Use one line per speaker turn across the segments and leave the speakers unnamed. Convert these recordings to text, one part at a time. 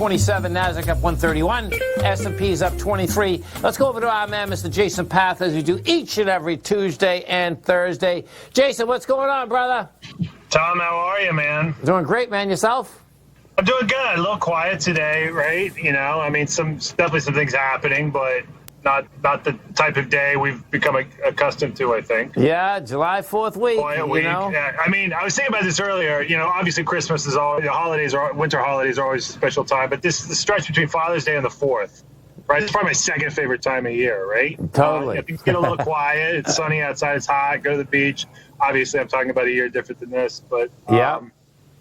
27, NASDAQ up 131, S&P's up 23. Let's go over to our man, Mr. Jason Pfaff, as we do each and every Tuesday and Thursday. Jason, what's going on, brother?
Tom, how are you, man?
Doing great, man. Yourself?
I'm doing good. A little quiet today, right? You know, I mean, definitely some things happening, but not the type of day we've become accustomed to, I think.
Yeah, July 4th week.
Quiet week.
Know?
Yeah. I mean, I was thinking about this earlier. You know, obviously Christmas is always, winter holidays are always a special time, but the stretch between Father's Day and the 4th, right? It's probably my second favorite time of year, right?
Totally.
If you get a little quiet, it's sunny outside, it's hot, go to the beach. Obviously, I'm talking about a year different than this, but
yeah.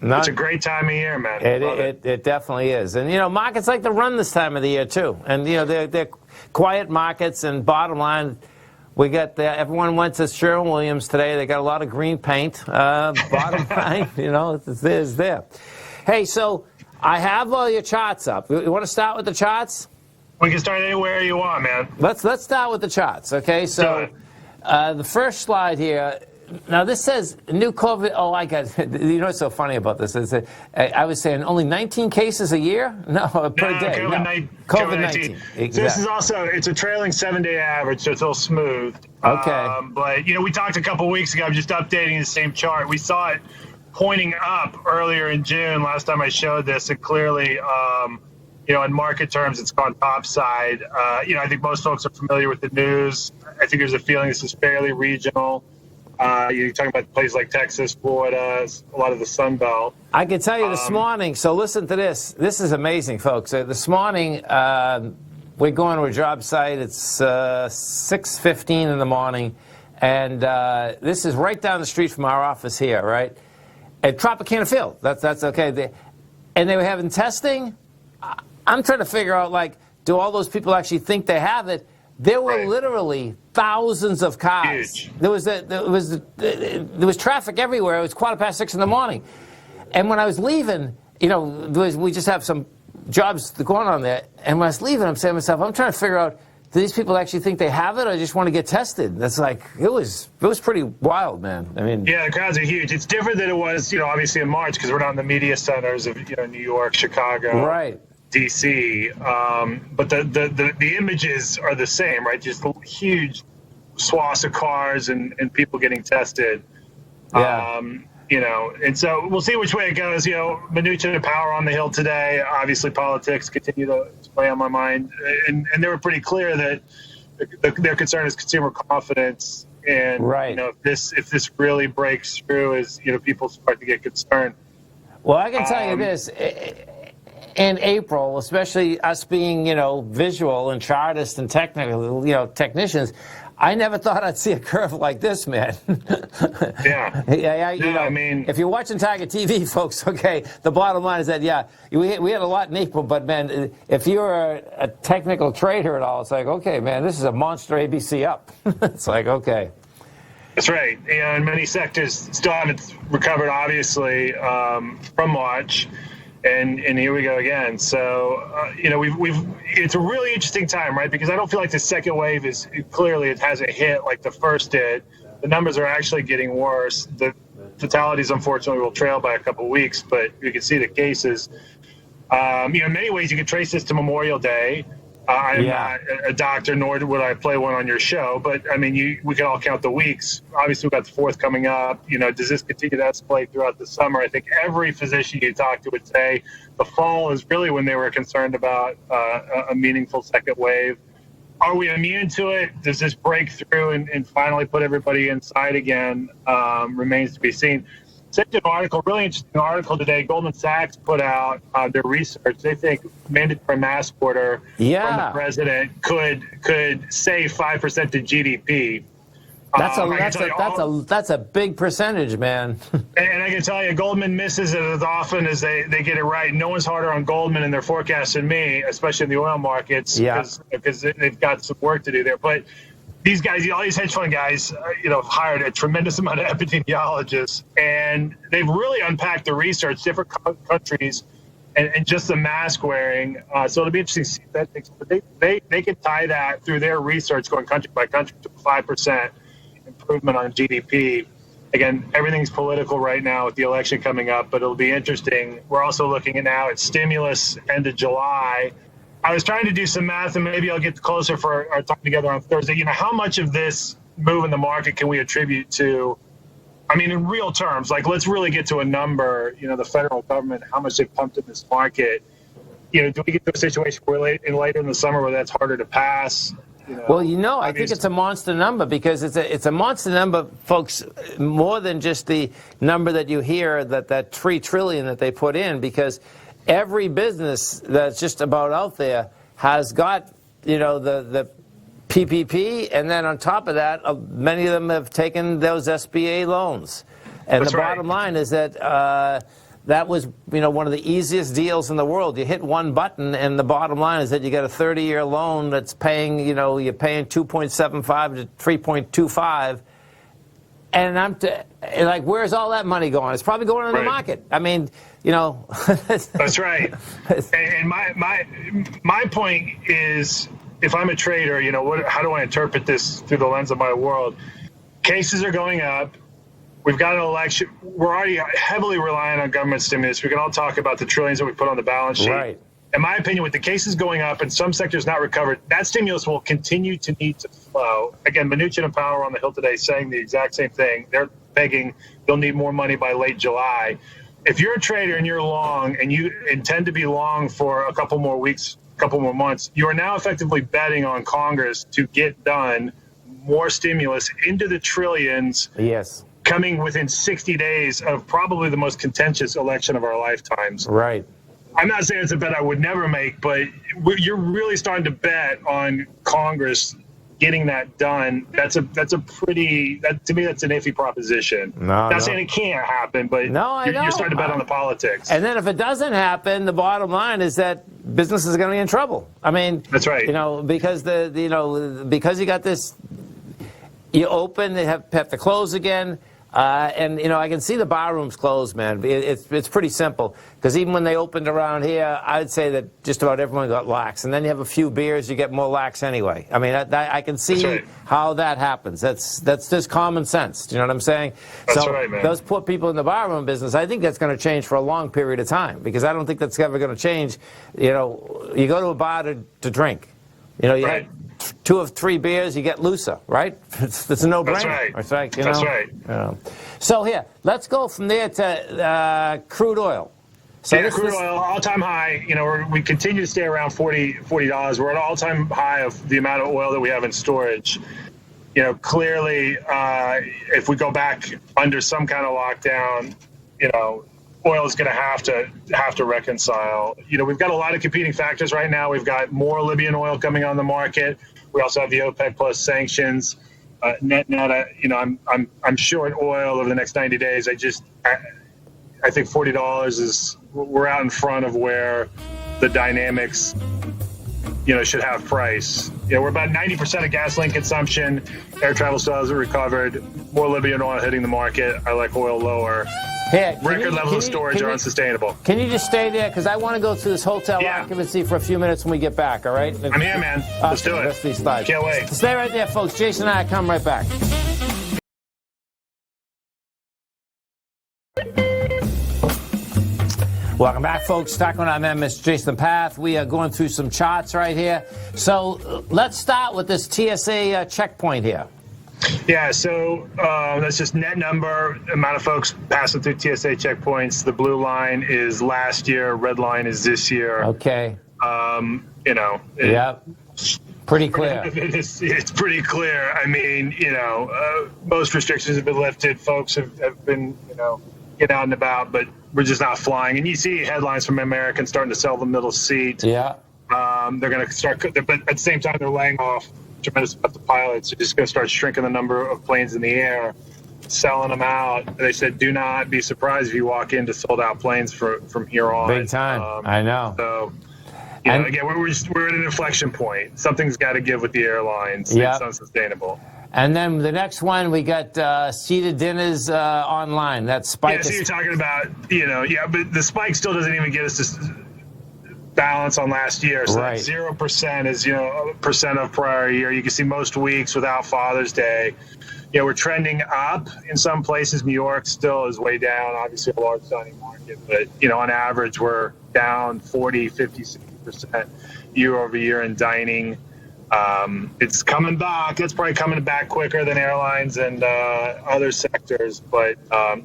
It's a great time of year, man.
It definitely is. And, you know, markets like to run this time of the year, too. And, you know, they're quiet markets. And bottom line, we got everyone went to Sherwin-Williams today. They got a lot of green paint. Bottom line, you know, it's there. Hey, so I have all your charts up. You want to start with the charts?
We can start anywhere you want, man.
Let's start with the charts, okay? So the first slide here. Now, this says new COVID. Oh, I got it. You know what's so funny about this? Is that I was saying only 19 cases a year? No, per day. COVID-19. Exactly.
So this is also, it's a trailing 7-day average, so it's a little smooth.
Okay.
But, you know, we talked a couple weeks ago, I'm just updating the same chart. We saw it pointing up earlier in June, last time I showed this, and clearly, you know, in market terms, it's gone topside. You know, I think most folks are familiar with the news. I think there's a feeling this is fairly regional. You're talking about places like Texas, Florida, a lot of the Sun Belt.
I can tell you this morning, so listen to this. This is amazing, folks. This morning, we're going to a job site. It's 6:15 in the morning, and this is right down the street from our office here, right? At Tropicana Field. That's okay. And they were having testing. I'm trying to figure out, like, do all those people actually think they have it? There were literally thousands of cars.
Huge.
There was traffic everywhere. It was 6:15 in the morning. And when I was leaving, you know, we just have some jobs going on there. And when I was leaving, I'm saying to myself, I'm trying to figure out, do these people actually think they have it or just want to get tested? That's like, it was pretty wild, man. I mean,
yeah, the crowds are huge. It's different than it was, you know, obviously in March, because we're not in the media centers of, you know, New York, Chicago.
Right.
DC, but the images are the same, right? Just huge swaths of cars and people getting tested.
Yeah.
You know, and so we'll see which way it goes. You know, Mnuchin and Power on the Hill today. Obviously, politics continue to play on my mind, and they were pretty clear that their concern is consumer confidence, and you know, if this really breaks through, as you know, people start to get concerned.
Well, I can tell you this. In April, especially us being, you know, visual and chartists and technical, you know, technicians, I never thought I'd see a curve like this, man.
Yeah.
You know,
I mean,
if you're watching Tiger TV, folks, okay, the bottom line is that, yeah, we had a lot in April, but, man, if you're a technical trader at all, it's like, okay, man, this is a monster ABC up. It's like, okay.
That's right. You know, and many sectors still haven't recovered, obviously, from March. And here we go again. So, you know, it's a really interesting time, right? Because I don't feel like the second wave it hasn't hit like the first did. The numbers are actually getting worse. The fatalities, unfortunately, will trail by a couple of weeks, but you can see the cases. You know, in many ways, you can trace this to Memorial Day. I'm not a doctor, nor would I play one on your show. But, I mean, we can all count the weeks. Obviously, we've got the 4th coming up. You know, does this continue to escalate throughout the summer? I think every physician you talk to would say the fall is really when they were concerned about a meaningful second wave. Are we immune to it? Does this break through and finally put everybody inside again? Remains to be seen. Sent an article, really interesting article today. Goldman Sachs put out their research. They think mandatory mask order from the president could save 5% to GDP.
That's a big percentage, man.
And I can tell you, Goldman misses it as often as they get it right. No one's harder on Goldman in their forecast than me, especially in the oil markets, because they've got some work to do there. But these guys, all these hedge fund guys, you know, have hired a tremendous amount of epidemiologists, and they've really unpacked the research, different countries, and just the mask wearing. So it'll be interesting to see that. But they can tie that through their research, going country by country, to 5% improvement on GDP. Again, everything's political right now with the election coming up, but it'll be interesting. We're also looking at now at stimulus end of July. I was trying to do some math, and maybe I'll get closer for our time together on Thursday. How much of this move in the market can we attribute to, in real terms, like let's really get to a number, the federal government, how much they've pumped in this market. Do we get to a situation where later in the summer where that's harder to pass?
Well, I think it's a monster number because it's a monster number, folks, more than just the number that you hear, that $3 trillion that they put in, because every business that's just about out there has got, the PPP, and then on top of that, many of them have taken those SBA loans. And
that's
the
right.
bottom line is that that was, one of the easiest deals in the world. You hit one button, and the bottom line is that you get a 30-year loan that's paying, you're paying 2.75 to 3.25. And like, where's all that money going? It's probably going in the market.
That's right. And my point is, if I'm a trader, how do I interpret this through the lens of my world? Cases are going up. We've got an election. We're already heavily reliant on government stimulus. We can all talk about the trillions that we put on the balance sheet.
Right.
In my opinion, with the cases going up and some sectors not recovered, that stimulus will continue to need to flow. Again, Mnuchin and Powell on the Hill today saying the exact same thing. They're begging they'll need more money by late July. If you're a trader and you're long and you intend to be long for a couple more weeks, a couple more months, you are now effectively betting on Congress to get done more stimulus into the trillions.
Yes.
Coming within 60 days of probably the most contentious election of our lifetimes.
Right.
I'm not saying it's a bet I would never make, but you're really starting to bet on Congress getting that done. To me, that's an iffy proposition. Not saying it can't happen, but you're starting to bet on the politics.
And then if it doesn't happen, the bottom line is that business is going to be in trouble.
That's right.
Because because you got this, you open, they have to close again. And I can see the bar rooms closed, man. It's pretty simple, because even when they opened around here, I'd say that just about everyone got lax. And then you have a few beers, you get more lax anyway. I can see how that happens. That's just common sense. Do you know what I'm saying?
That's right, man.
Those poor people in the bar room business, I think that's going to change for a long period of time, because I don't think that's ever going to change. You go to a bar to drink. You had 2 or 3 beers, you get looser, right? It's a no-brainer.
That's
right.
That's right.
So here, let's go from there to crude oil. So
crude oil, all-time high. We continue to stay around $40. We're at an all-time high of the amount of oil that we have in storage. Clearly, if we go back under some kind of lockdown, oil is going to have to reconcile. We've got a lot of competing factors right now. We've got more Libyan oil coming on the market. We also have the OPEC plus sanctions. Net, I'm short oil over the next 90 days. I think $40 is, we're out in front of where the dynamics, should have price. We're about 90% of gasoline consumption. Air travel still hasn't recovered. More Libyan oil hitting the market. I like oil lower.
Here,
Record levels of storage are unsustainable.
Can you just stay there? Because I want to go through this hotel occupancy for a few minutes when we get back, all right?
I'm here, man. Let's do it.
Rest of these slides.
Can't wait.
Stay right there, folks. Jason and I come right back. Welcome back, folks. Talking with Mr. Jason Pfaff. We are going through some charts right here. So let's start with this TSA checkpoint here.
Yeah, so that's just net number, amount of folks passing through TSA checkpoints. The blue line is last year, red line is this year.
Okay. Pretty clear.
It's pretty clear. Most restrictions have been lifted. Folks have been, getting out and about, but we're just not flying. And you see headlines from Americans starting to sell the middle seat.
Yeah.
They're going to start, but at the same time, they're laying off tremendous amount of pilots. They're just going to start shrinking the number of planes in the air, selling them out. They said, do not be surprised if you walk into sold out planes from here on.
Big time. I know.
So, again, we're at an inflection point. Something's got to give with the airlines.
Yep.
It's unsustainable.
And then the next one, we got seated dinners online. That spike.
Yeah, so you're talking about, but the spike still doesn't even get us to balance on last year. So
right.
0% is, percent of prior year. You can see most weeks without Father's Day. we're trending up in some places. New York still is way down, obviously a large dining market, but, on average, we're down 40, 50, 60% year over year in dining. It's coming back. It's probably coming back quicker than airlines and other sectors, but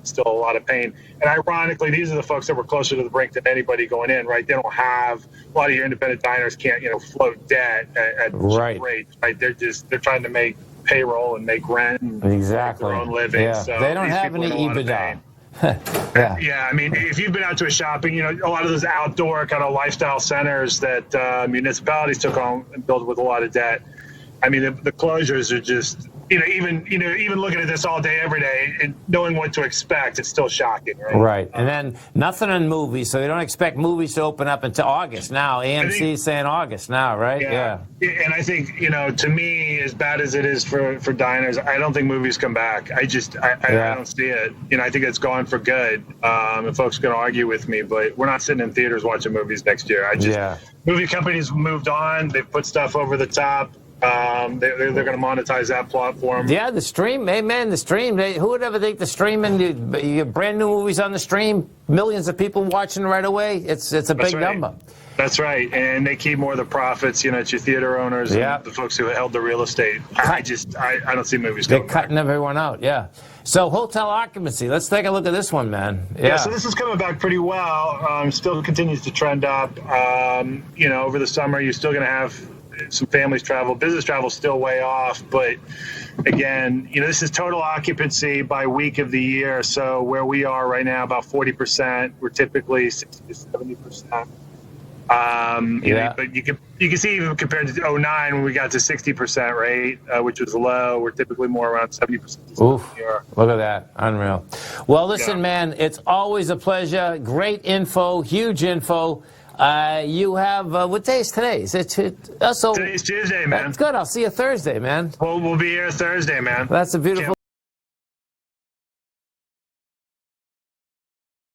still a lot of pain. And ironically, these are the folks that were closer to the brink than anybody going in, right? They don't have, a lot of your independent diners can't, float debt at
Right.
rates, right? They're trying to make payroll and make rent and
Exactly.
make their own living.
Yeah.
So
They don't
these
have
people
any
are in a lot of
EBITDA.
pain.
Yeah.
Yeah, I mean, if you've been out to a shopping, a lot of those outdoor kind of lifestyle centers that municipalities took on and built with a lot of debt. I mean, the closures are just, even looking at this all day, every day, and knowing what to expect, it's still shocking, right?
Right. And then nothing in movies, so they don't expect movies to open up until August now. AMC is saying August now, right?
Yeah. And I think, to me, as bad as it is for diners, I don't think movies come back. I don't see it. I think it's gone for good. And folks can argue with me, but we're not sitting in theaters watching movies next year. Movie companies moved on. They've put stuff over the top. They're going to monetize that platform.
Yeah, the stream, amen, the stream. Who would ever think the streaming, you brand new movies on the stream, millions of people watching right away? It's a big number.
That's right, and they keep more of the profits. It's your theater owners and the folks who held the real estate. I don't see movies going
They're cutting everyone out, yeah. So hotel occupancy, let's take a look at this one, man.
Yeah, so this is coming back pretty well. Still continues to trend up. Over the summer, you're still going to have some families travel. Business travel still way off, but again, this is total occupancy by week of the year. So where we are right now, about 40%. We're typically 60 to 70%. But you can see even compared to 2009 when we got to 60% rate, which was low, we're typically more around 70%.
Oof, look at that, unreal. Well, listen, man, it's always a pleasure. Great info, huge info. You have, what day is today?
Today's Tuesday, man.
That's good. I'll see you Thursday, man.
We'll be here Thursday, man.
That's a beautiful